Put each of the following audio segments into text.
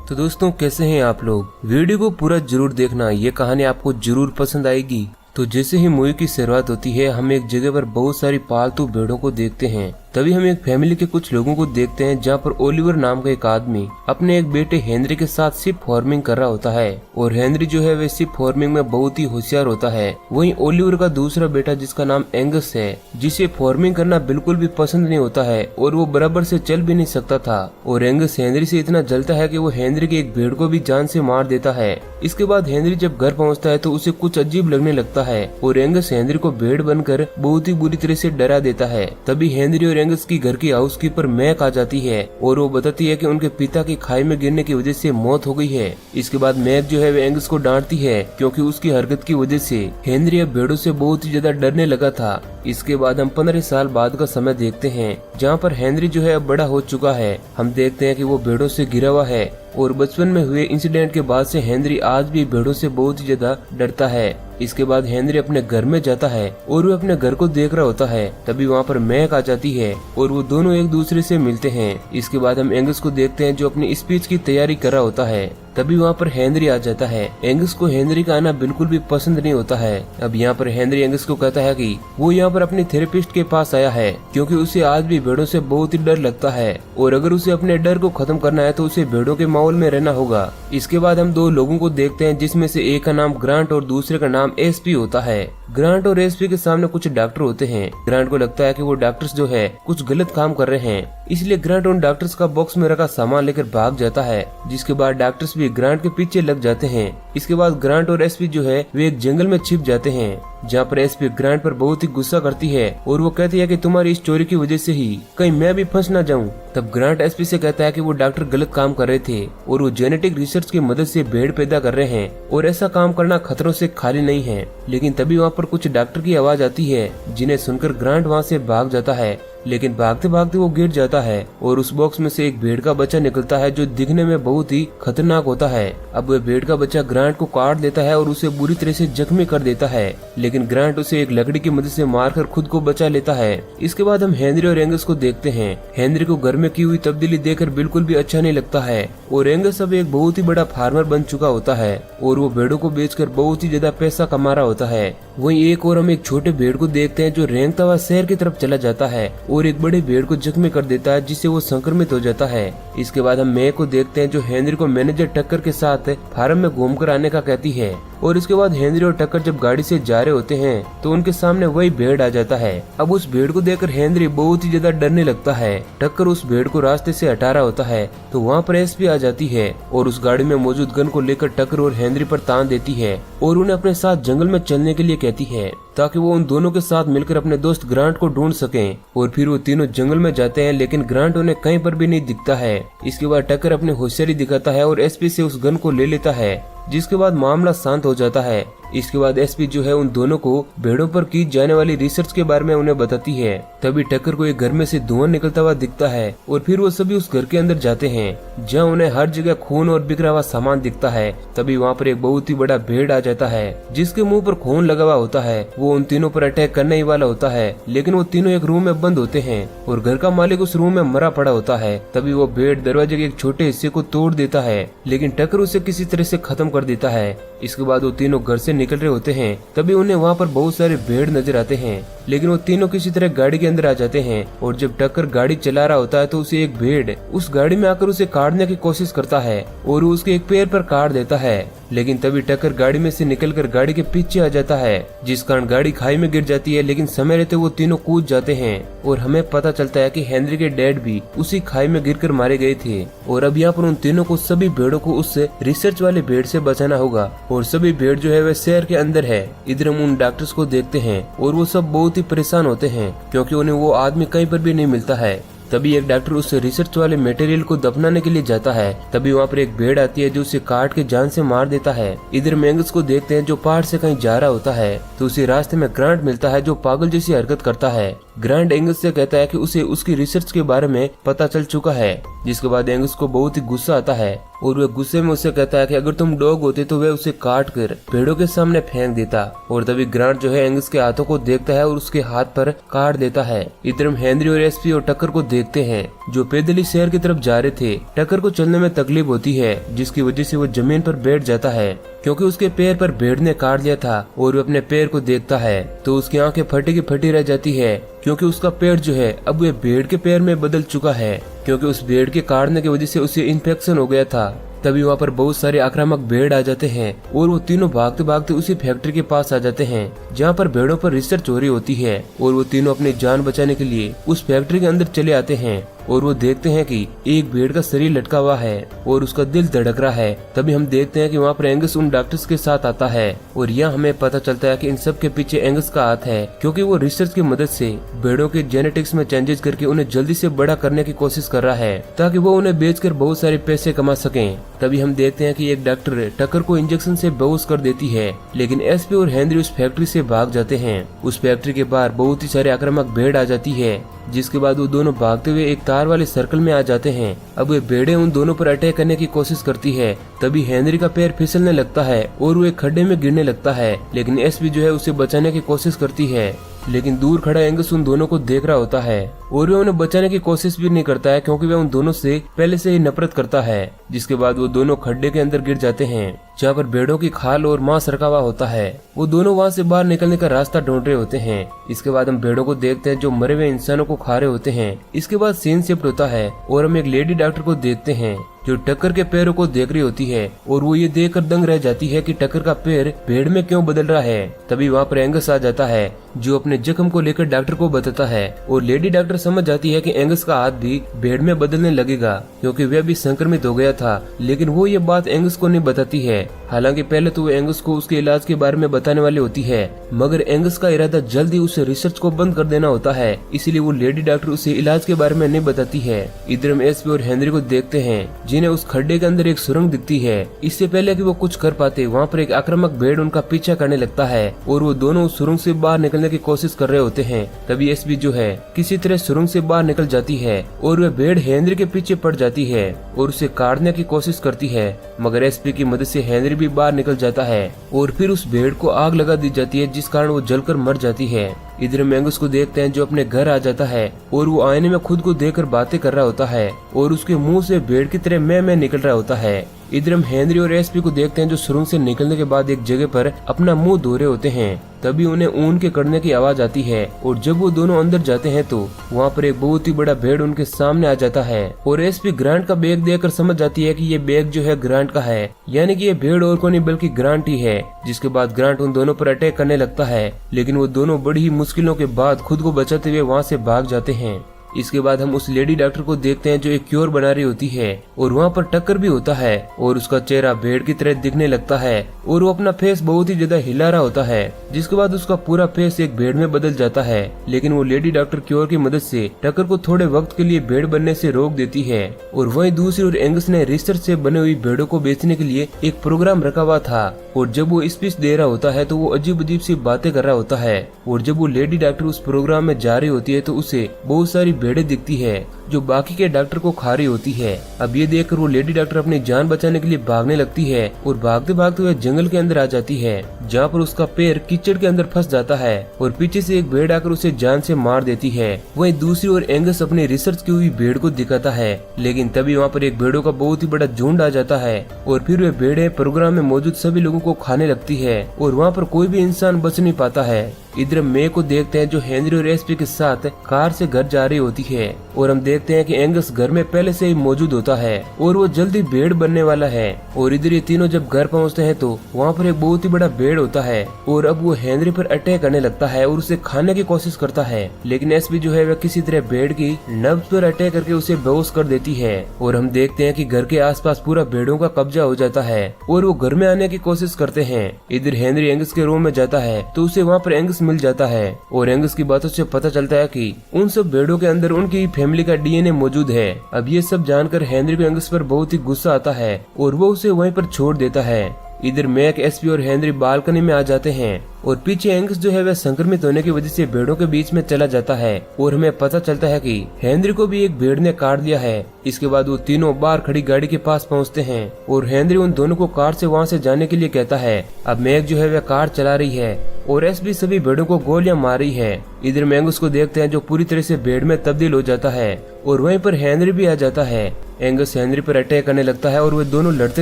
तो दोस्तों कैसे हैं आप लोग। वीडियो को पूरा जरूर देखना, ये कहानी आपको जरूर पसंद आएगी। तो जैसे ही मूवी की शुरुआत होती है हम एक जगह पर बहुत सारी पालतू भेड़ों को देखते हैं। तभी हम एक फैमिली के कुछ लोगों को देखते हैं जहाँ पर ओलिवर नाम का एक आदमी अपने एक बेटे हेनरी के साथ शिप फार्मिंग कर रहा होता है और हेनरी जो है वह शिप फार्मिंग में बहुत ही होशियार होता है। वहीं ओलिवर का दूसरा बेटा जिसका नाम एंगस है, जिसे फार्मिंग करना बिल्कुल भी पसंद नहीं होता है और वो बराबर से चल भी नहीं सकता था। और एंगस हेनरी से इतना जलता है कि वो हेनरी की एक भेड़ को भी जान से मार देता है। इसके बाद हेनरी जब घर पहुँचता है तो उसे कुछ अजीब लगने लगता है और एंगस हेनरी को भेड़ बनकर बहुत ही बुरी तरह से डरा देता है। तभी हेनरी और एंगस की घर की हाउसकीपर मैक आ जाती है और वो बताती है कि उनके पिता की खाई में गिरने की वजह से मौत हो गई है। इसके बाद मैक जो है वो एंगस को डांटती है क्योंकि उसकी हरकत की वजह से हेनरी अब भेड़ों से बहुत ही ज्यादा डरने लगा था। इसके बाद हम 15 साल बाद का समय देखते हैं जहाँ पर हेनरी जो है अब बड़ा हो चुका है। हम देखते हैं कि वो भेड़ों से घिरा हुआ है और बचपन में हुए इंसिडेंट के बाद से हेनरी आज भी भेड़ों से बहुत ही ज्यादा डरता है। इसके बाद हेनरी अपने घर में जाता है और वो अपने घर को देख रहा होता है। तभी वहाँ पर मैक आ जाती है और वो दोनों एक दूसरे से मिलते हैं। इसके बाद हम एंगस को देखते हैं जो अपनी स्पीच की तैयारी कर रहा होता है। तभी वहाँ पर हेनरी आ जाता है। एंगस को हेनरी का आना बिल्कुल भी पसंद नहीं होता है। अब यहाँ पर हेनरी एंगस को कहता है कि वो यहाँ पर अपने थेरेपिस्ट के पास आया है क्योंकि उसे आज भी भेड़ों से बहुत ही डर लगता है और अगर उसे अपने डर को खत्म करना है तो उसे भेड़ों के माहौल में रहना होगा। इसके बाद हम दो लोगों को देखते हैं जिसमें से एक का नाम ग्रांट और दूसरे का नाम एसपी होता है। ग्रांट और एसपी के सामने कुछ डॉक्टर होते हैं। ग्रांट को लगता है कि वो डॉक्टर्स जो है कुछ गलत काम कर रहे हैं, इसलिए ग्रांट उन डॉक्टर्स का बॉक्स में रखा सामान लेकर भाग जाता है। जिसके बाद डॉक्टर्स भी ग्रांट के पीछे लग जाते हैं। इसके बाद ग्रांट और एसपी जो है वे एक जंगल में छिप जाते हैं जहाँ पर एसपी ग्रांट पर बहुत ही गुस्सा करती है और वो कहती है कि तुम्हारी इस चोरी की वजह से ही कहीं मैं भी फंस ना जाऊं। तब ग्रांट एसपी से कहता है कि वो डॉक्टर गलत काम कर रहे थे और वो जेनेटिक रिसर्च की मदद से भेड़ पैदा कर रहे हैं और ऐसा काम करना खतरों से खाली नहीं है। लेकिन तभी वहाँ पर कुछ डॉक्टर की आवाज आती है जिन्हें सुनकर ग्रांट वहाँ से भाग जाता है। लेकिन भागते भागते वो गिर जाता है और उस बॉक्स में से एक भेड़ का बच्चा निकलता है जो दिखने में बहुत ही खतरनाक होता है। अब वह भेड़ का बच्चा ग्रांट को काट देता है और उसे बुरी तरह से जख्मी कर देता है, लेकिन ग्रांट उसे एक लकड़ी की मदद से मारकर खुद को बचा लेता है। इसके बाद हम हेनरी और एंगस को देखते हैं। हेनरी को घर में की हुई तब्दीली देखकर बिल्कुल भी अच्छा नहीं लगता है और एंगस अब एक बहुत ही बड़ा फार्मर बन चुका होता है और वो भेड़ों को बेचकर बहुत ही ज्यादा पैसा कमा रहा होता है। वहीं एक और हम एक छोटे भेड़ को देखते हैं जो रेंगता हुआ शहर की तरफ चला जाता है और एक बड़े भेड़ को जख्मी कर देता है जिससे वो संक्रमित हो जाता है। इसके बाद हम मैक को देखते हैं जो हेनरी को मैनेजर टक्कर के साथ फार्म में घूमकर आने का कहती है और इसके बाद हेनरी और टक्कर जब गाड़ी से जा रहे होते हैं तो उनके सामने वही भेड़ आ जाता है। अब उस भेड़ को देखकर हेनरी बहुत ही ज्यादा डरने लगता है। टक्कर उस भेड़ को रास्ते से हटा रहा होता है तो वहाँ पर एसपी आ जाती है और उस गाड़ी में मौजूद गन को लेकर टक्कर और हेनरी पर तान देती है और उन्हें अपने साथ जंगल में चलने के लिए कहती है ताकि वो उन दोनों के साथ मिलकर अपने दोस्त ग्रांट को ढूंढ सकें। और फिर वो तीनों जंगल में जाते हैं लेकिन ग्रांट उन्हें कहीं पर भी नहीं दिखता है। इसके बाद टक्कर अपनी होशियारी दिखाता है और एसपी से उस गन को ले लेता है, जिसके बाद मामला शांत हो जाता है। इसके बाद एसपी जो है उन दोनों को भेड़ों पर की जाने वाली रिसर्च के बारे में उन्हें बताती है। तभी टक्कर को एक घर में से धुआं निकलता हुआ दिखता है और फिर वो सभी उस घर के अंदर जाते हैं जहाँ उन्हें हर जगह खून और बिखरा हुआ सामान दिखता है। तभी वहाँ पर एक बहुत ही बड़ा भेड़ आ जाता है जिसके मुंह पर खून लगा हुआ होता है। वो उन तीनों पर अटैक करने ही वाला होता है लेकिन वो तीनों एक रूम में बंद होते हैं और घर का मालिक उस रूम में मरा पड़ा होता है। तभी वो भेड़ दरवाजे के एक छोटे हिस्से को तोड़ देता है लेकिन टक्कर उसे किसी तरह से खत्म कर देता है। इसके बाद वो तीनों घर से निकल रहे होते हैं तभी उन्हें वहाँ पर बहुत सारे भेड़ नजर आते हैं लेकिन वो तीनों किसी तरह गाड़ी के अंदर आ जाते हैं और जब टक्कर गाड़ी चला रहा होता है तो उसे एक भेड़ उस गाड़ी में आकर उसे काटने की कोशिश करता है और वो उसके एक पैर पर काट देता है। लेकिन तभी टक्कर गाड़ी में से निकलकर गाड़ी के पीछे आ जाता है जिस कारण गाड़ी खाई में गिर जाती है, लेकिन समय रहते वो तीनों कूद जाते हैं और हमें पता चलता है कि हेनरी के डैड भी उसी खाई में गिरकर मारे गए थे। और अब यहाँ पर उन तीनों को सभी भेड़ों को उस रिसर्च वाले भेड़ से बचाना होगा और सभी भेड़ जो है वह शहर के अंदर है। इधर हम उन डॉक्टर्स को देखते हैं और वो सब बहुत ही परेशान होते हैं क्योंकि उन्हें वो आदमी कहीं पर भी नहीं मिलता है। तभी एक डॉक्टर उस रिसर्च वाले मटेरियल को दफनाने के लिए जाता है। तभी वहाँ पर एक भेड़ आती है जो उसे काट के जान से मार देता है। इधर एंगस को देखते हैं जो पहाड़ से कहीं जा रहा होता है तो उसे रास्ते में ग्रांट मिलता है जो पागल जैसी हरकत करता है ग्रांट एंगस से कहता है कि उसे उसकी रिसर्च के बारे में पता चल चुका है, जिसके बाद एंगस को बहुत ही गुस्सा आता है और वह गुस्से में उसे कहता है कि अगर तुम डॉग होते तो वह उसे काट कर पेड़ों के सामने फेंक देता। और तभी ग्रांट जो है एंगस के हाथों को देखता है और उसके हाथ पर काट देता है। इधर हम हेनरी और एसपी और टक्कर को देखते हैं जो पैदल ही शहर की तरफ जा रहे थे। टक्कर को चलने में तकलीफ होती है, जिसकी वजह से वो जमीन पर बैठ जाता है क्योंकि उसके पैर पर भेड़ ने काट लिया था। और वो अपने पैर को देखता है तो उसकी आंखें फटी की फटी रह जाती है क्योंकि उसका पैर जो है अब वह भेड़ के पैर में बदल चुका है, क्योंकि उस भेड़ के काटने की वजह से उसे इन्फेक्शन हो गया था। तभी वहाँ पर बहुत सारे आक्रामक भेड़ आ जाते हैं और वो तीनों भागते भागते उसी फैक्ट्री के पास आ जाते हैं जहाँ पर भेड़ों पर रिसर्च हो रही होती है। और वो तीनों अपनी जान बचाने के लिए उस फैक्ट्री के अंदर चले आते हैं और वो देखते हैं कि एक भेड़ का शरीर लटका हुआ है और उसका दिल धड़क रहा है। तभी हम देखते हैं कि वहाँ पर एंगस उन डॉक्टर्स के साथ आता है और यह हमें पता चलता है कि इन सब के पीछे एंगस का हाथ है, क्योंकि वो रिसर्च की मदद से भेड़ों के जेनेटिक्स में चेंजेस करके उन्हें जल्दी से बड़ा करने की कोशिश कर रहा है ताकि वो उन्हें बेचकर बहुत सारे पैसे कमा सकें। तभी हम देखते हैं कि एक डॉक्टर टक्कर को इंजेक्शन से बेहोश कर देती है, लेकिन एसपी और हेनरी उस फैक्ट्री से भाग जाते हैं। उस फैक्ट्री के बाहर बहुत ही सारे आक्रामक भेड़ आ जाती है, जिसके बाद वो दोनों भागते हुए एक तार वाले सर्कल में आ जाते हैं। अब वे भेड़ें उन दोनों पर अटैक करने की कोशिश करती है। तभी हेनरी का पैर फिसलने लगता है और वो एक खड्डे में गिरने लगता है, लेकिन एसपी जो है उसे बचाने की कोशिश करती है, लेकिन दूर खड़ा एंगस उन दोनों को देख रहा होता है और वे उन्हें बचाने की कोशिश भी नहीं करता है क्योंकि वे उन दोनों से पहले से ही नफरत करता है। जिसके बाद वो दोनों खड्डे के अंदर गिर जाते हैं जहाँ पर भेड़ों की खाल और मांस रखा हुआ होता है। वो दोनों वहाँ से बाहर निकलने का रास्ता ढूंढ रहे होते हैं। इसके बाद हम भेड़ों को देखते हैं जो मरे हुए इंसानों को खा रहे होते हैं। इसके बाद सीन शिफ्ट होता है और हम एक लेडी डॉक्टर को देखते हैं जो टक्कर के पैरों को देख रही होती है और वो ये देखकर दंग रह जाती है कि टक्कर का पैर भेड़ में क्यों बदल रहा है। तभी वहाँ पर एंगस आ जाता है जो अपने जख्म को लेकर डॉक्टर को बताता है और लेडी डॉक्टर समझ जाती है कि एंगस का हाथ भी भेड़ में बदलने लगेगा क्योंकि वह भी संक्रमित हो गया था, लेकिन वो ये बात एंगस को नहीं बताती है। हालांकि पहले तो वो एंगस को उसके इलाज के बारे में बताने वाली होती है, मगर एंगस का इरादा जल्दी उसे रिसर्च को बंद कर देना होता है, इसीलिए वो लेडी डॉक्टर उसे इलाज के बारे में नहीं बताती है। इधर हम एसपी और हेनरी को देखते हैं जिन्हें उस खड्डे के अंदर एक सुरंग दिखती है। इससे पहले कि वो कुछ कर पाते वहाँ पर एक आक्रामक भेड़ उनका पीछा करने लगता है और वो दोनों उस सुरंग से बाहर निकलने की कोशिश कर रहे होते हैं। तभी एसपी जो है किसी तरह सुरंग से बाहर निकल जाती है और वह भेड़ हेनरी के पीछे पड़ जाती है और उसे काटने की कोशिश करती है, मगर एसपी की मदद से हेनरी भी बाहर निकल जाता है और फिर उस भेड़ को आग लगा दी जाती है जिस कारण वो जलकर मर जाती है। इधर हम एंगस को देखते हैं जो अपने घर आ जाता है और वो आईने में खुद को देखकर बातें कर रहा होता है और उसके मुंह से भेड़ की तरह मैं निकल रहा होता है। इधर हम हेनरी और एसपी को देखते हैं जो सुरंग से निकलने के बाद एक जगह पर अपना मुंह धो रहे होते हैं। तभी उन्हें ऊन के कड़ने की आवाज आती है और जब वो दोनों अंदर जाते हैं तो वहाँ पर एक बहुत ही बड़ा भेड़ उनके सामने आ जाता है और एसपी ग्रांट का बैग देखकर समझ जाती है कि ये बैग जो है ग्रांट का है, यानी कि ये भेड़ और को नहीं बल्कि ग्रांट ही है। जिसके बाद ग्रांट उन दोनों पर अटैक करने लगता है, लेकिन वो दोनों बड़ी ही मुश्किलों के बाद खुद को बचाते हुए वहाँ से भाग जाते हैं। इसके बाद हम उस लेडी डॉक्टर को देखते हैं जो एक क्योर बना रही होती है और वहाँ पर टक्कर भी होता है और उसका चेहरा भेड़ की तरह दिखने लगता है और वो अपना फेस बहुत ही ज्यादा हिला रहा होता है। जिसके बाद उसका पूरा फेस एक भेड़ में बदल जाता है, लेकिन वो लेडी डॉक्टर क्योर की मदद से टक्कर को थोड़े वक्त के लिए भेड़ बनने से रोक देती है। और वहीं दूसरी ओर एंगस ने रिसर्च से बनी हुई भेड़ों को बेचने के लिए एक प्रोग्राम रखा हुआ था और जब वो स्पीच दे रहा होता है तो वो अजीब अजीब सी बातें कर रहा होता है और जब वो लेडी डॉक्टर उस प्रोग्राम में जा रही होती है तो उसे बहुत सारी भेड़ें दिखती है जो बाकी के डॉक्टर को खा रही होती है। अब ये देखकर वो लेडी डॉक्टर अपनी जान बचाने के लिए भागने लगती है और भागते भागते वह जंगल के अंदर आ जाती है जहाँ पर उसका पैर कीचड़ के अंदर फंस जाता है और पीछे से एक भेड़ आकर उसे जान से मार देती है। वहीं दूसरी ओर एंगस अपनी रिसर्च की हुई भेड़ को दिखाता है, लेकिन तभी वहाँ पर एक भेड़ों का बहुत ही बड़ा झुंड आ जाता है और फिर वे भेड़ें प्रोग्राम में मौजूद सभी लोगों को खाने लगती है और वहाँ पर कोई भी इंसान बच नहीं पाता है। इधर मे को देखते हैं जो हेनरी और एसपी के साथ कार से घर जा रही होती है और हम देखते हैं कि एंगस घर में पहले से ही मौजूद होता है और वो जल्दी भेड़ बनने वाला है। और इधर ये तीनों जब घर पहुंचते हैं तो वहाँ पर एक बहुत ही बड़ा भेड़ होता है और अब वो हेनरी पर अटैक करने लगता है और उसे खाने की कोशिश करता है, लेकिन एसपी जो है वह किसी तरह भेड़ की नब्ज पर अटैक करके उसे बेहोश कर देती है। और हम देखते हैं कि घर के आसपास पूरा भेड़ों का कब्जा हो जाता है और वो घर में आने की कोशिश करते हैं। इधर हेनरी एंगस के रूम में जाता है तो उसे वहाँ पर एंगस मिल जाता है और एंगस की बातों से पता चलता है कि उन सब भेड़ों के अंदर उनकी फैमिली का डीएनए मौजूद है। अब ये सब जानकर हेनरी को एंगस पर बहुत ही गुस्सा आता है और वो उसे वहीं पर छोड़ देता है। इधर मैक, एसपी और हेनरी बालकनी में आ जाते हैं और पीछे एंगस जो है वह संक्रमित होने की वजह से भेड़ों के बीच में चला जाता है और हमें पता चलता है कि हेनरी को भी एक भेड़ ने काट दिया है। इसके बाद वो तीनों बाहर खड़ी गाड़ी के पास पहुंचते हैं और हेनरी उन दोनों को कार से वहां से जाने के लिए कहता है। अब मैक जो है वह कार चला रही है और एसपी सभी भेड़ों को गोलियां मार रही है। इधर मैंगस को देखते हैं जो पूरी तरह से भेड़ में तब्दील हो जाता है और वहीं पर हेनरी भी आ जाता है। एंगस हेनरी पर अटैक करने लगता है और वे दोनों लड़ते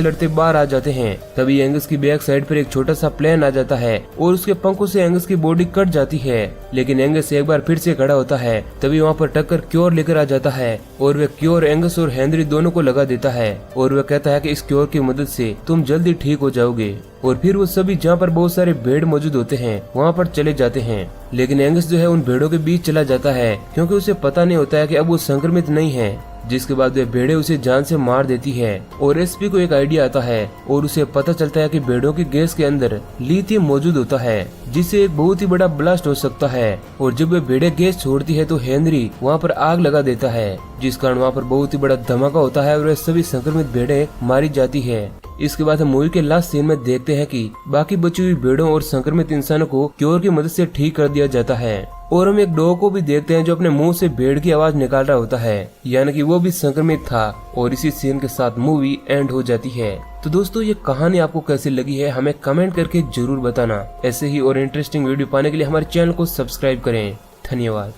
लड़ते बाहर आ जाते हैं। तभी एंगस की बैक साइड पर एक छोटा सा प्लेन आ जाता है और उसके पंखों से एंगस की बॉडी कट जाती है, लेकिन एंगस एक बार फिर से खड़ा होता है। तभी वहाँ पर टक्कर क्योर लेकर आ जाता है और वे क्योर एंगस और हेनरी दोनों को लगा देता है और वह कहता है कि इस क्योर की मदद से तुम जल्दी ठीक हो जाओगे। और फिर वो सभी जहाँ पर बहुत सारे भेड़ मौजूद होते हैं वहाँ पर चले जाते हैं, लेकिन एंगस जो है उन भेड़ों के बीच चला जाता है क्योंकि उसे पता नहीं होता है कि अब वो संक्रमित नहीं है। जिसके बाद वे भेड़े उसे जान से मार देती है और एसपी को एक आइडिया आता है और उसे पता चलता है कि भेड़ों की गैस के अंदर लिथियम मौजूद होता है जिससे एक बहुत ही बड़ा ब्लास्ट हो सकता है। और जब वे भेड़े गैस छोड़ती है तो हेनरी वहाँ पर आग लगा देता है, जिस कारण वहाँ पर बहुत ही बड़ा धमाका होता है और वे सभी संक्रमित भेड़े मारी जाती है। इसके बाद हम मूवी के लास्ट सीन में देखते हैं कि बाकी बची हुई भेड़ों और संक्रमित इंसानों को क्योर की मदद से ठीक कर दिया जाता है और हम एक डॉग को भी देखते हैं जो अपने मुंह से भेड़ की आवाज निकाल रहा होता है, यानी कि वो भी संक्रमित था। और इसी सीन के साथ मूवी एंड हो जाती है। तो दोस्तों ये कहानी आपको कैसी लगी है हमें कमेंट करके जरूर बताना। ऐसे ही और इंटरेस्टिंग वीडियो पाने के लिए हमारे चैनल को सब्सक्राइब करें। धन्यवाद।